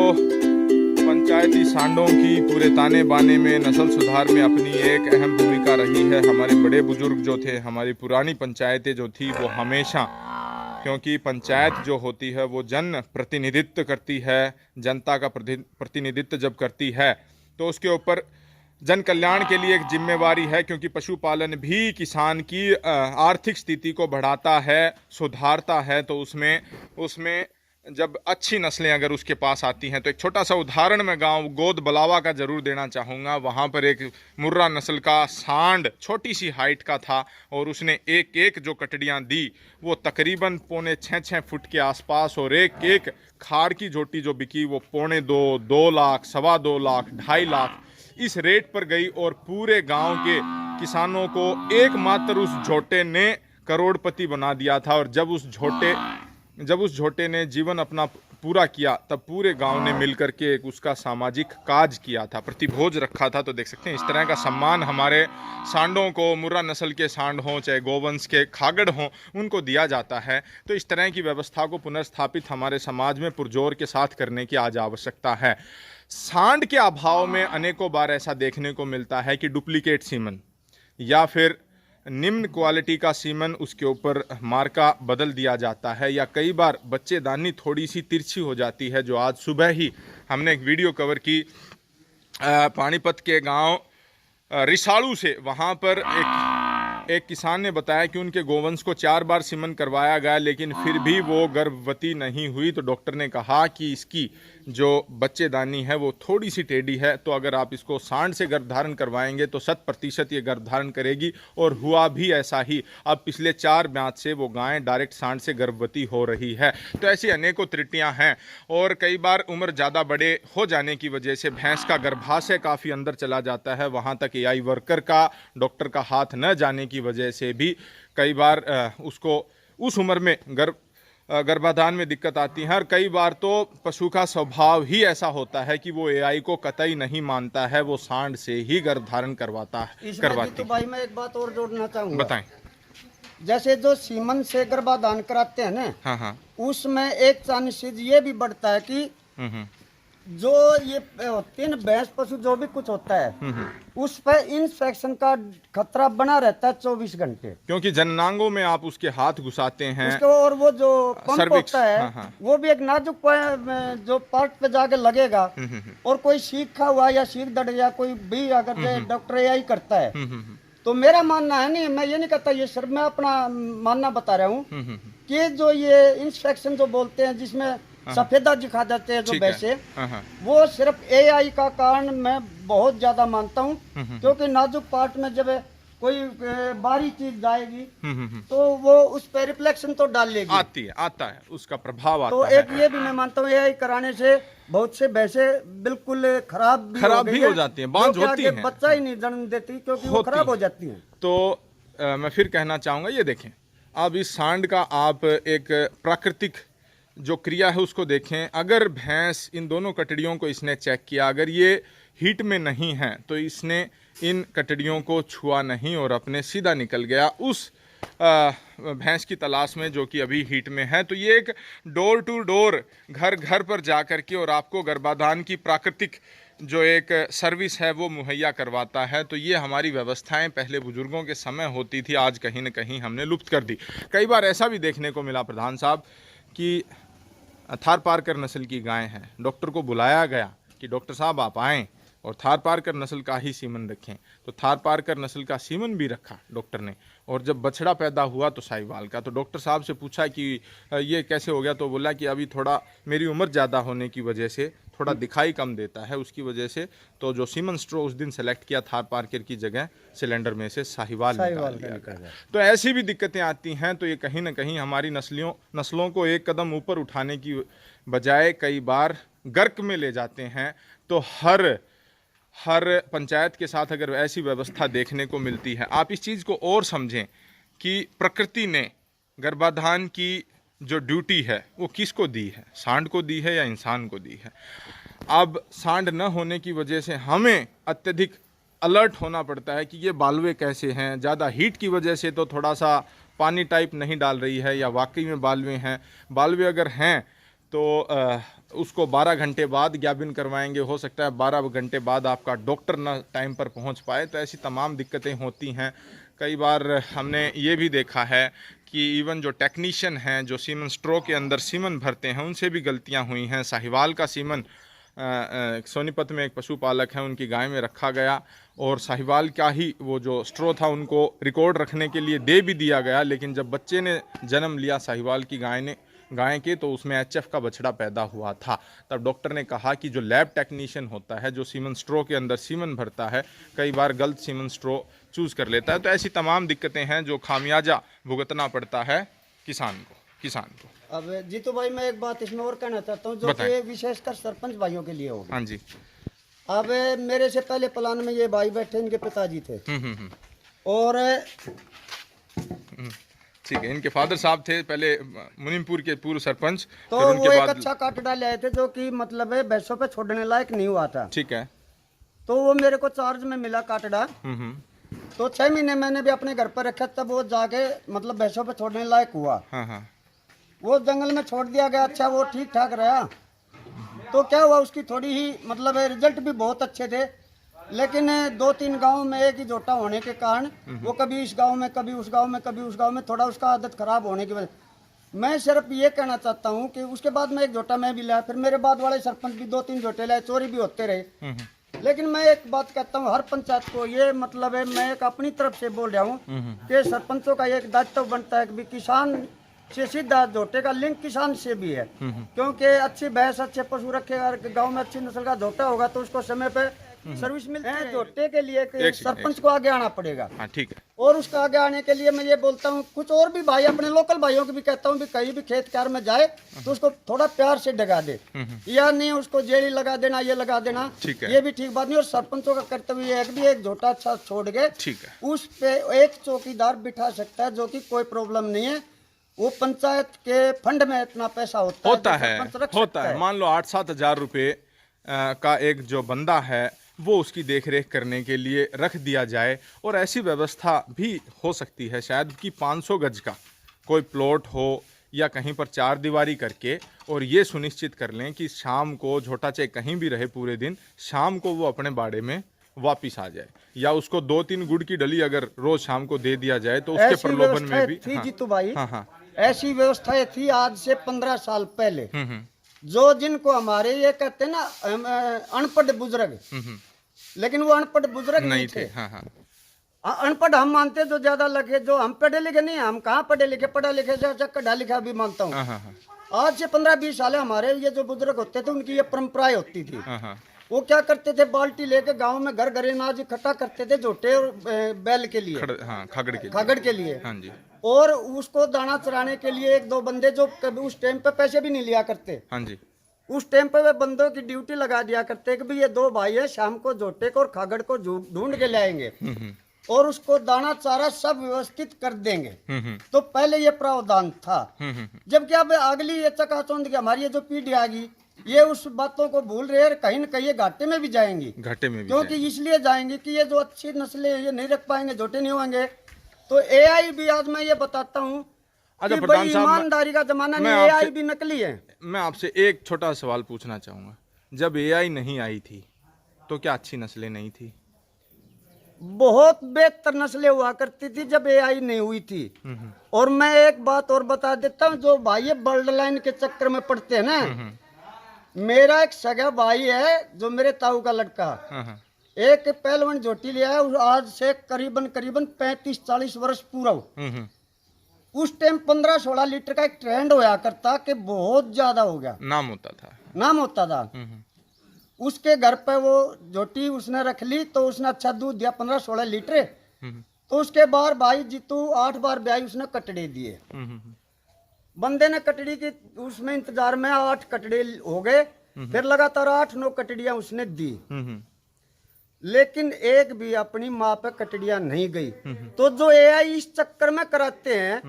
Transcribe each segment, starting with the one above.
पंचायती सांडों की पूरे ताने बाने में, नस्ल सुधार में अपनी एक अहम भूमिका रही है। हमारे बड़े बुजुर्ग जो थे, हमारी पुरानी पंचायतें जो थी, वो हमेशा, क्योंकि पंचायत जो होती है वो जन प्रतिनिधित्व करती है, जनता का प्रतिनिधित्व जब करती है तो उसके ऊपर जन कल्याण के लिए एक जिम्मेवारी है, क्योंकि पशुपालन भी किसान की आर्थिक स्थिति को बढ़ाता है, सुधारता है। तो उसमें जब अच्छी नस्लें अगर उसके पास आती हैं, तो एक छोटा सा उदाहरण मैं गांव गोद बलावा का ज़रूर देना चाहूँगा। वहाँ पर एक मुर्रा नस्ल का सांड छोटी सी हाइट का था और उसने एक एक जो कटड़ियाँ दी वो तकरीबन 6.25 फुट के आसपास, और एक एक खाड़ की झोटी जो बिकी वो 2.25 लाख, 2.25 लाख, 2.5 लाख इस रेट पर गई। और पूरे गांव के किसानों को एकमात्र उस झोटे ने करोड़पति बना दिया था। और जब उस झोटे ने जीवन अपना पूरा किया, तब पूरे गांव ने मिलकर के एक उसका सामाजिक काज किया था, प्रतिभोज रखा था। तो देख सकते हैं इस तरह का सम्मान हमारे सांडों को, मुर्रा नस्ल के सांड हों चाहे गोवंश के खागड़ हों, उनको दिया जाता है। तो इस तरह की व्यवस्था को पुनर्स्थापित हमारे समाज में पुरजोर के साथ करने की आज आवश्यकता है। सांड के अभाव में अनेकों बार ऐसा देखने को मिलता है कि डुप्लीकेट सीमन या फिर निम्न क्वालिटी का सीमन उसके ऊपर मार्का बदल दिया जाता है, या कई बार बच्चेदानी थोड़ी सी तिरछी हो जाती है। जो आज सुबह ही हमने एक वीडियो कवर की पानीपत के गांव रिसालू से, वहां पर एक किसान ने बताया कि उनके गोवंश को 4 बार सीमन करवाया गया, लेकिन फिर भी वो गर्भवती नहीं हुई। तो डॉक्टर ने कहा कि इसकी जो बच्चेदानी है वो थोड़ी सी टेढ़ी है, तो अगर आप इसको सांड से गर्भधारण करवाएंगे तो 100% ये गर्भधारण करेगी। और हुआ भी ऐसा ही। अब पिछले 4 ब्यात से वो गाय डायरेक्ट सांड से गर्भवती हो रही है। तो ऐसी अनेकों त्रुटियां हैं। और कई बार उम्र ज़्यादा बड़े हो जाने की वजह से भैंस का गर्भाशय काफ़ी अंदर चला जाता है, वहाँ तक एआई वर्कर का, डॉक्टर का हाथ न जाने की वजह से भी कई बार उसको उस उम्र में गर्भाधान में दिक्कत आती है। और कई बार तो पशु का स्वभाव ही ऐसा होता है कि वो एआई को कतई नहीं मानता है, वो सांड से ही गर्भधारण करवाती। तो भाई मैं एक बात और जोड़ना चाहूँगा। बताएं। जैसे जो सीमन से गर्भाधान कराते हैं ना, हाँ, उसमें एक चांस ये भी बढ़ता है कि जो ये होते हैं भैंस पशु जो भी कुछ होता है, उस पर इंफेक्शन का खतरा बना रहता है 24 घंटे, क्योंकि जननांगों में आप उसके हाथ घुसाते हैं और वो जो पंप होता है, हाँ। वो भी एक नाजुक जो पार्ट पे जाके लगेगा। और कोई सीखा हुआ या सीख दड़ या कोई भी अगर डॉक्टर एआई करता है, तो मेरा मानना है, नहीं मैं ये नहीं कहता, ये सिर्फ मैं अपना मानना बता रहा हूँ कि जो ये इंफेक्शन जो बोलते हैं जिसमें सफेदा दिखा देते हैं जो वैसे, वो सिर्फ एआई का कारण मैं बहुत ज्यादा मानता हूँ। क्योंकि नाजुक पार्ट में जब कोई बाहरी चीज जाएगी तो वो उस पर रिफ्लेक्शन तो डाल लेगी, आता है उसका प्रभाव आता तो है। एक ये भी मैं मानता हूँ एआई कराने से बहुत से भैंसे बिल्कुल खराब भी हो जाती हैं, बांझ होती हैं, बच्चा ही नहीं जन्म देती क्योंकि वो खराब हो जाती हैं। तो मैं फिर कहना चाहूँगा, ये देखें, अब इस सांड का आप एक प्राकृतिक जो क्रिया है उसको देखें। अगर भैंस, इन दोनों कटड़ियों को इसने चेक किया, अगर ये हीट में नहीं है तो इसने इन कटड़ियों को छुआ नहीं और अपने सीधा निकल गया उस भैंस की तलाश में जो कि अभी हीट में है। तो ये एक डोर टू डोर, घर घर पर जा कर के और आपको गर्भाधान की प्राकृतिक जो एक सर्विस है वो मुहैया करवाता है। तो ये हमारी व्यवस्थाएं पहले बुजुर्गों के समय होती थी, आज कहीं न कहीं हमने लुप्त कर दी। कई बार ऐसा भी देखने को मिला प्रधान साहब कि थारपारकर नस्ल की गाय है, डॉक्टर को बुलाया गया कि डॉक्टर साहब आप आएँ और थारपारकर नस्ल का ही सीमन रखें। तो थारपारकर नस्ल का सीमन भी रखा डॉक्टर ने, और जब बछड़ा पैदा हुआ तो साहिवाल का। तो डॉक्टर साहब से पूछा कि ये कैसे हो गया, तो बोला कि अभी थोड़ा मेरी उम्र ज़्यादा होने की वजह से थोड़ा दिखाई कम देता है, उसकी वजह से तो जो सीमन स्ट्रो उस दिन सेलेक्ट किया थारपारकर की जगह सिलेंडर में से साहिवाल निकाल लिया गया। तो ऐसी भी दिक्कतें आती हैं। तो ये कहीं ना कहीं हमारी नस्लों को एक कदम ऊपर उठाने की बजाय कई बार गर्क में ले जाते हैं। तो हर पंचायत के साथ अगर ऐसी व्यवस्था देखने को मिलती है, आप इस चीज़ को और समझें कि प्रकृति ने गर्भाधान की जो ड्यूटी है वो किसको दी है, सांड को दी है या इंसान को दी है। अब सांड न होने की वजह से हमें अत्यधिक अलर्ट होना पड़ता है कि ये बालवे कैसे हैं, ज़्यादा हीट की वजह से तो थोड़ा सा पानी टाइप नहीं डाल रही है या वाकई में बालवे हैं। बालवे अगर हैं तो उसको 12 घंटे बाद ज्ञापन करवाएंगे, हो सकता है 12 घंटे बाद आपका डॉक्टर ना टाइम पर पहुंच पाए। तो ऐसी तमाम दिक्कतें होती हैं। कई बार हमने ये भी देखा है कि इवन जो टेक्नीशियन हैं, जो सीमन स्ट्रो के अंदर सीमन भरते हैं, उनसे भी गलतियां हुई हैं। साहिवाल का सीमन सोनीपत में एक पशुपालक है, उनकी गाय में रखा गया और साहिवाल का ही वो जो स्ट्रो था उनको रिकॉर्ड रखने के लिए दे भी दिया गया, लेकिन जब बच्चे ने जन्म लिया साहिवाल की गाय के, तो उसमें एचएफ का बछड़ा पैदा हुआ था। तब डॉक्टर ने कहा कि जो लैब टेक्नीशियन होता है, जो सीमन स्ट्रो के अंदर सीमन भरता है, कई बार गलत सीमन स्ट्रो चूज़ कर लेता है। तो ऐसी तमाम दिक्कतें हैं जो खामियाजा भुगतना पड़ता है किसान को। अब जीतू भाई, मैं एक बात इसमें और कहना चाहता हूँ, जो कि विशेषकर सरपंच भाइयों के लिए होगी। हाँ जी। अब मेरे से पहले प्लान में ये भाई बैठे, इनके पिताजी थे। और ठीक है, इनके फादर साहब थे पहले मुनीमपुर के पूर्व सरपंच। तो वो एक अच्छा काट डाले आए थे, जो कि मतलब है भैंसों पे छोड़ने लायक नहीं हुआ था। ठीक है। तो वो मेरे को चार्ज में मिला काटड़ा। तो 6 महीने मैंने भी अपने घर पर रखा, तब वो जाके मतलब भैंसों पे छोड़ने लायक हुआ। वो जंगल में छोड़ दिया गया। अच्छा, वो ठीक ठाक रहा। तो क्या हुआ, उसकी थोड़ी ही मतलब रिजल्ट भी बहुत अच्छे थे, लेकिन 2-3 गांव में एक ही जोटा होने के कारण वो कभी इस गांव में, कभी उस गांव में, कभी उस गांव में, थोड़ा उसका आदत खराब होने की वजह। मैं सिर्फ ये कहना चाहता हूँ कि उसके बाद में एक जोटा मैं भी लाया, फिर मेरे बाद वाले सरपंच भी 2-3 जोटे लाए, चोरी भी होते रहे। लेकिन मैं एक बात कहता हूँ हर पंचायत को, ये मतलब है, मैं एक अपनी तरफ से बोल रहा हूँ कि सरपंचों का एक दायित्व बनता है कि किसान से सीधा जोटे का लिंक किसान से भी है। क्योंकि अच्छी भैंस, अच्छे पशु रखेगा, गांव में अच्छी नस्ल का जोटा होगा तो उसको समय पे सर्विस मिलती है। जोटे के लिए सरपंच को आगे आना पड़ेगा। ठीक है। और उसका आगे आने के लिए मैं ये बोलता हूँ, कुछ और भी भाई, अपने लोकल भाइयों को भी कहता हूँ, कहीं भी खेत कार में जाए तो उसको थोड़ा प्यार से डगा दे, या नहीं उसको जेली लगा देना, ये लगा देना, ये भी ठीक बात नहीं। और सरपंचों का कर्तव्य है कि एक जोटा अच्छा छोड़ के उस पे एक चौकीदार बिठा सकता है, जो कि कोई प्रॉब्लम नहीं है। वो पंचायत के फंड में इतना पैसा होता है। मान लो 8-7 हज़ार रुपये का एक जो बंदा है वो उसकी देखरेख करने के लिए रख दिया जाए। और ऐसी व्यवस्था भी हो सकती है शायद कि 500 गज का कोई प्लॉट हो या कहीं पर 4 दीवारी करके, और ये सुनिश्चित कर लें कि शाम को झोटा चाहे कहीं भी रहे पूरे दिन, शाम को वो अपने बाड़े में वापिस आ जाए। या उसको 2-3 गुड़ की डली अगर रोज शाम को दे दिया जाए तो उसके प्रलोभन में भी थी। जीतू भाई, ऐसी व्यवस्थाएं थी आज से 15 साल पहले। जो जिनको हमारे ये कहते हैं ना अनपढ़ बुजुर्ग, लेकिन वो अनपढ़ बुजुर्ग नहीं थे। अनपढ़ हम मानते, जो ज्यादा लगे, जो हम पढ़े लिखे नहीं, हम कहाँ पढ़े लिखे, पढ़ा लिखे से कढ़ा लिखा भी मानता हूँ। आज से 15-20 साल हमारे ये जो बुजुर्ग होते थे, उनकी ये परंपराएं होती थी। वो क्या करते थे, बाल्टी लेके गांव में घर घर अनाज इकट्ठा करते थे, जोटे और बैल के लिए, खागड़ के लिए। हाँ जी। और उसको दाना चराने के लिए 1-2 बंदे, जो कभी उस टाइम पे पैसे भी नहीं लिया करते। हाँ जी। उस टाइम पे वे बंदों की ड्यूटी लगा दिया करते कि भाई ये 2 भाई है, शाम को जोटे को और खागड़ को ढूंढ के लाएंगे और उसको दाना चारा सब व्यवस्थित कर देंगे। तो पहले ये प्रावधान था। जबकि अब अगली ये चकाचौंध की हमारी ये जो पीढ़ी आ गई, ये उस बातों को भूल रहे हैं। कहीं न कहीं ये घाटे में भी जाएंगी, क्योंकि इसलिए जाएंगी कि ये जो अच्छी नस्लें ये नहीं रख पाएंगे, जोटे नहीं होंगे। तो एआई भी आज मैं ये बताता हूँ कि भाई ईमानदारी का जमाना नहीं, एआई भी नकली है। मैं आपसे एक छोटा सवाल पूछना चाहूंगा, जब एआई नहीं आई थी तो क्या अच्छी नस्लें नहीं थी? बहुत बेहतर नस्लें हुआ करती थी जब एआई नहीं हुई थी। और मैं एक बात और बता देता हूँ, जो भाई ये बर्ड लाइन के चक्कर में पड़ते हैं ना, मेरा एक सगा भाई है जो मेरे ताऊ का लड़का, एक पहलवान जोटी लिया है, आज से करीबन 35-40 वर्ष पूरा। उस टाइम 15-16 लीटर का एक ट्रेंड होया करता कि बहुत ज्यादा हो गया, नाम होता था। उसके घर पे वो जोटी उसने रख ली, तो उसने अच्छा दूध दिया 15-16 लीटर। तो उसके बाद भाई जीतू 8 बार ब्याई उसने कटड़े दिए। बंदे ने कटड़ी की उसमें इंतजार में 8 कटड़े हो गए, फिर लगातार 8-9 कटड़ियां उसने दी, लेकिन एक भी अपनी माँ पे कटड़ियां नहीं गई। तो जो एआई इस चक्कर में कराते हैं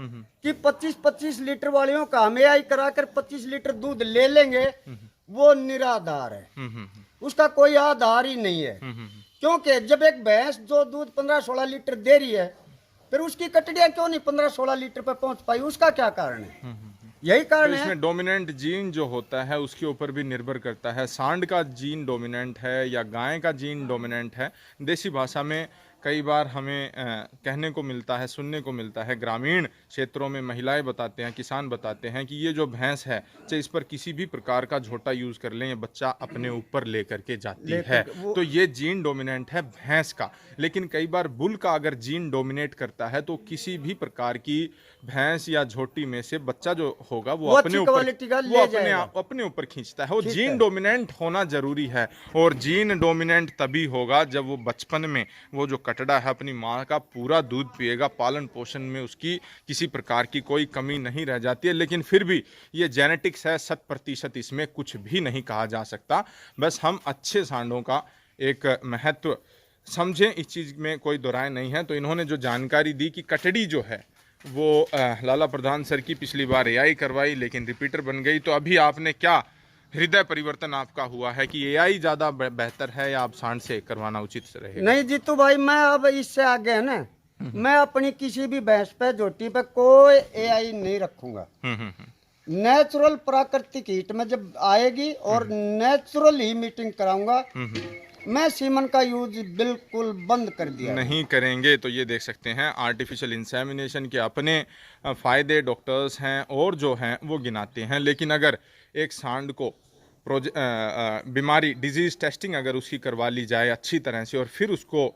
कि 25-25 लीटर वालियों का हम एआई कराकर 25 लीटर दूध ले लेंगे, वो निराधार है, उसका कोई आधार ही नहीं है। क्योंकि जब एक भैंस जो दूध 15-16 लीटर दे रही है, फिर उसकी कटड़ियां क्यों नहीं 15-16 लीटर पे पहुंच पाई, उसका क्या कारण है? यही तो कारण है। इसमें डोमिनेंट जीन जो होता है उसके ऊपर भी निर्भर करता है, सांड का जीन डोमिनेंट है या गाय का जीन डोमिनेंट है। देसी भाषा में कई बार हमें कहने को मिलता है, सुनने को मिलता है, ग्रामीण क्षेत्रों में महिलाएं बताते हैं, किसान बताते हैं कि ये जो भैंस है, चाहे इस पर किसी भी प्रकार का झोटा यूज़ कर लें, ये बच्चा अपने ऊपर लेकर के जाती है। तो ये जीन डोमिनेंट है भैंस का। लेकिन कई बार बुल का अगर जीन डोमिनेट करता है तो किसी भी प्रकार की भैंस या झोटी में से बच्चा जो होगा वो अपने ऊपर अपने ऊपर खींचता है। वो जीन डोमिनेंट होना जरूरी है। और जीन डोमिनेंट तभी होगा जब वो बचपन में वो जो कटड़ा है अपनी माँ का पूरा दूध पिएगा, पालन पोषण में उसकी किसी प्रकार की कोई कमी नहीं रह जाती है। लेकिन फिर भी ये जेनेटिक्स है, 100% इसमें कुछ भी नहीं कहा जा सकता। बस हम अच्छे सांडों का एक महत्व समझें, इस चीज़ में कोई दो राय नहीं है। तो इन्होंने जो जानकारी दी कि कटड़ी जो है वो लाला प्रधान सर की पिछली बार एआई करवाई लेकिन रिपीटर बन गई, तो अभी आपने क्या हृदय परिवर्तन आपका हुआ है कि एआई ज़्यादा बेहतर है या आप सांड से करवाना उचित रहेगा? नहीं जीतू भाई, मैं अब इससे आगे है ना, मैं अपनी किसी भी भैंस पे झोटी पे कोई एआई नहीं रखूंगा। नेचुरल प्राकृतिक हीट में जब आएगी और नेचुरल ही मीटिंग कराऊंगा। मैं सीमन का यूज बिल्कुल बंद कर दिया, नहीं करेंगे। तो ये देख सकते हैं आर्टिफिशियल इंसेमिनेशन के अपने फ़ायदे डॉक्टर्स हैं और जो हैं वो गिनाते हैं। लेकिन अगर एक सांड को बीमारी डिजीज़ टेस्टिंग अगर उसकी करवा ली जाए अच्छी तरह से और फिर उसको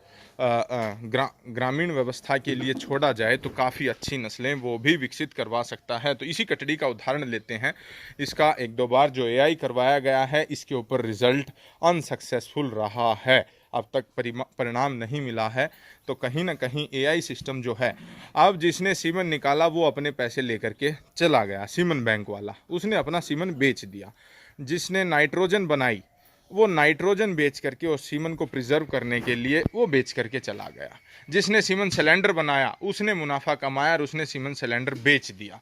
ग्रामीण व्यवस्था के लिए छोड़ा जाए तो काफ़ी अच्छी नस्लें वो भी विकसित करवा सकता है। तो इसी कटड़ी का उदाहरण लेते हैं। इसका 1-2 बार जो एआई करवाया गया है इसके ऊपर रिजल्ट अनसक्सेसफुल रहा है, अब तक परिणाम नहीं मिला है। तो कहीं ना कहीं एआई सिस्टम जो है, अब जिसने सीमन निकाला वो अपने पैसे लेकर के चला गया, सीमन बैंक वाला, उसने अपना सीमन बेच दिया। जिसने नाइट्रोजन बनाई वो नाइट्रोजन बेच करके और सीमन को प्रिजर्व करने के लिए वो बेच करके चला गया। जिसने सीमन सिलेंडर बनाया उसने मुनाफा कमाया और उसने सीमन सिलेंडर बेच दिया।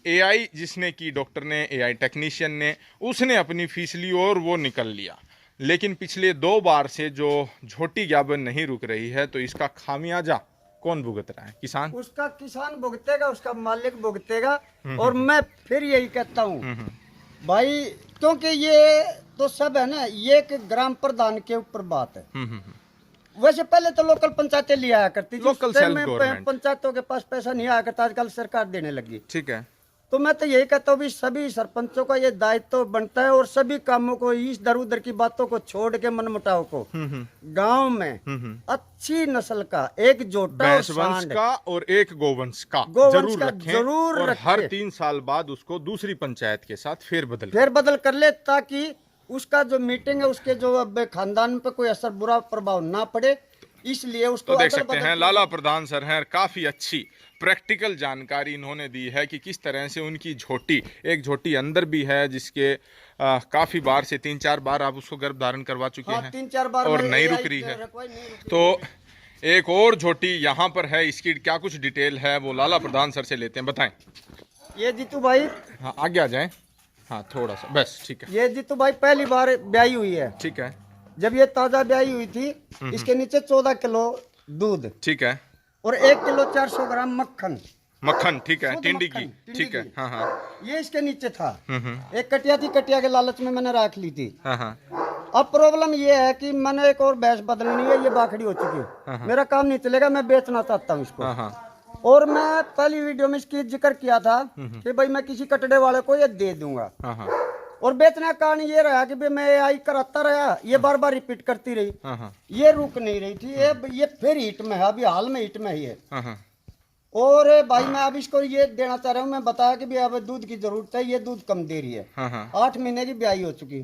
एआई जिसने की, डॉक्टर ने, एआई टेक्नीशियन ने, उसने अपनी फीस ली और वो निकल लिया। लेकिन पिछले 2 बार से जो झोटी ज्ञापन नहीं रुक रही है तो इसका खामियाजा कौन भुगत रहा है? किसान। उसका किसान भुगतेगा, उसका मालिक भुगतेगा। और मैं फिर यही कहता हूँ भाई, क्योंकि ये तो सब है ना, ये एक ग्राम प्रधान के ऊपर बात है। वैसे पहले तो लोकल पंचायतें लिया करती थी, लोकल सेल्फ गवर्नमेंट, पंचायतों के पास पैसा नहीं आया करता, आजकल सरकार देने लगी। ठीक है। तो मैं तो यही कहता हूँ भी सभी सरपंचों का ये दायित्व बनता है और सभी कामों को, इस दर उधर की बातों को छोड़ के, मनमुटाव को, गांव में अच्छी नस्ल का एक जोटा वंश का और एक गोवंश का जरूर रखें और हर 3 साल बाद उसको दूसरी पंचायत के साथ फेरबदल कर ले, ताकि उसका जो मीटिंग है उसके जो अब खानदान पे कोई असर, बुरा प्रभाव ना पड़े। इसलिए उसको तो देख सकते हैं लाला प्रधान सर हैं, काफ़ी अच्छी प्रैक्टिकल जानकारी इन्होंने दी है कि किस तरह से उनकी झोटी, एक झोटी अंदर भी है जिसके काफ़ी बार से 3-4 बार आप उसको गर्भ धारण करवा चुके हैं 3-4 बार और नहीं रुक रही है। तो एक और झोटी यहाँ पर है, इसकी क्या कुछ डिटेल है वो लाला प्रधान सर से लेते हैं, बताएं। ये जीतू भाई, हाँ आगे आ जाएं, हाँ थोड़ा सा बस, ठीक है। ये जीतू भाई पहली बार ब्याई हुई है, ठीक है। जब ये ताजा ब्याई हुई थी, इसके नीचे 14 किलो दूध, ठीक है, और 1 किलो 400 ग्राम मक्खन, ठीक है, टिंडी की, ठीक है, हाँ हाँ, ये इसके नीचे था। एक कटिया थी, कटिया के लालच में मैंने रख ली थी। अब प्रॉब्लम ये है कि मैंने एक और भैंस बदलनी है, ये बाखड़ी हो चुकी है, मेरा काम नहीं चलेगा, मैं बेचना चाहता हूँ इसको। और मैं पहली वीडियो में इसकी जिक्र किया था कि भाई मैं किसी कटड़े वाले को ये दे दूंगा, और बेचने का कारण ये रहा कि भाई मैं एआई कराता रहा, ये बार बार रिपीट करती रही, ये रुक नहीं रही थी, ये फिर हिट में है, अभी हाल में हिट में ही है। और भाई मैं अब इसको ये देना चाह रहा हूँ, मैं बताया कि भाई अब दूध की जरूरत है, ये दूध कम दे रही है, 8 महीने की ब्याई हो चुकी,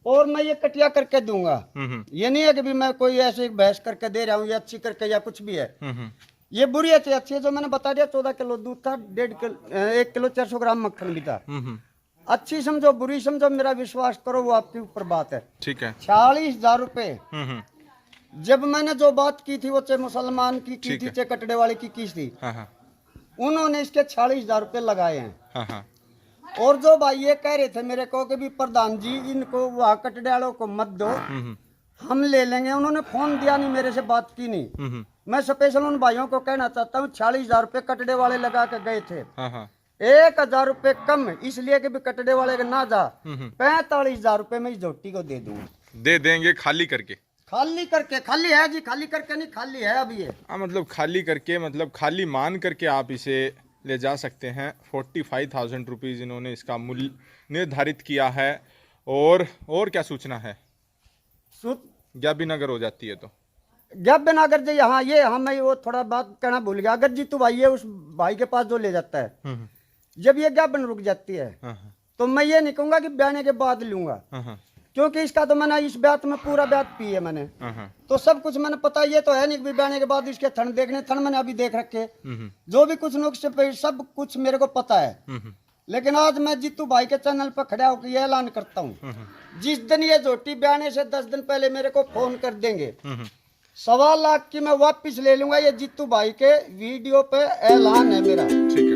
और मैं ये कटिया करके दूंगा। ये नहीं है कि भी मैं कोई ऐसे भैंस करके दे रहा हूँ या अच्छी करके या कुछ भी है, ये बुरी है अच्छी है, जो मैंने बता दिया 14 किलो दूध था, 1 किलो 400 ग्राम मक्खन भी था। अच्छी समझो बुरी समझो, मेरा विश्वास करो वो आपके ऊपर बात है, ठीक है। 40,000 रुपए जब मैंने जो बात की थी वो चाहे मुसलमान की थी चाहे कटड़े वाले की थी, उन्होंने इसके 40,000 रुपए लगाए हैं। और जो भाई ये कह रहे थे मेरे को कि भी प्रधान जी इनको वहाँ कटड़े वालों को मत दो, हम ले लेंगे, उन्होंने फोन दिया नहीं, मेरे से बात की नहीं। मैं स्पेशल उन भाइयों को कहना चाहता हूँ, 40,000 रुपए कटड़े वाले लगा के गए थे, 1000 रुपये कम, इसलिए कि भी कटड़े वाले के ना जा, 45,000 रुपये में इस झोटी को दे दूंगा। दे देंगे खाली करके? खाली करके, खाली है जी, खाली करके नहीं, खाली है अभी ये। हाँ, मतलब खाली करके, मतलब खाली मान करके आप इसे ले जा सकते हैं। 45,000 रुपीज़ इन्होंने इसका मूल्य निर्धारित किया है। और क्या सूचना है? ज्ञाबीनगर हो जाती है तो ज्ञाबीनगर जी, हाँ ये मैं वो थोड़ा बात कहना भूल गया। अगर जीतू भाई है उस भाई के पास जो ले जाता है, जब ये ज्ञाबन रुक जाती है तो मैं ये नहीं कहूंगा कि ब्याने के बाद लूंगा, क्योंकि इसका तो मैंने इस ब्यात में पूरा ब्यात पी है मैंने, तो सब कुछ मैंने पता। ये तो है नहीं कि ब्याने के बाद इसके थन देखने, थन मैंने अभी देख रखे, जो भी कुछ नुक्स पे सब कुछ मेरे को पता है। लेकिन आज मैं जीतू भाई के चैनल पर खड़ा होकर ये ऐलान करता हूँ, जिस दिन ये झोटी ब्याने से 10 दिन पहले मेरे को फोन कर देंगे, 1.25 लाख की मैं वापिस ले लूंगा। ये जीतू भाई के वीडियो पे ऐलान है मेरा। ठीक है।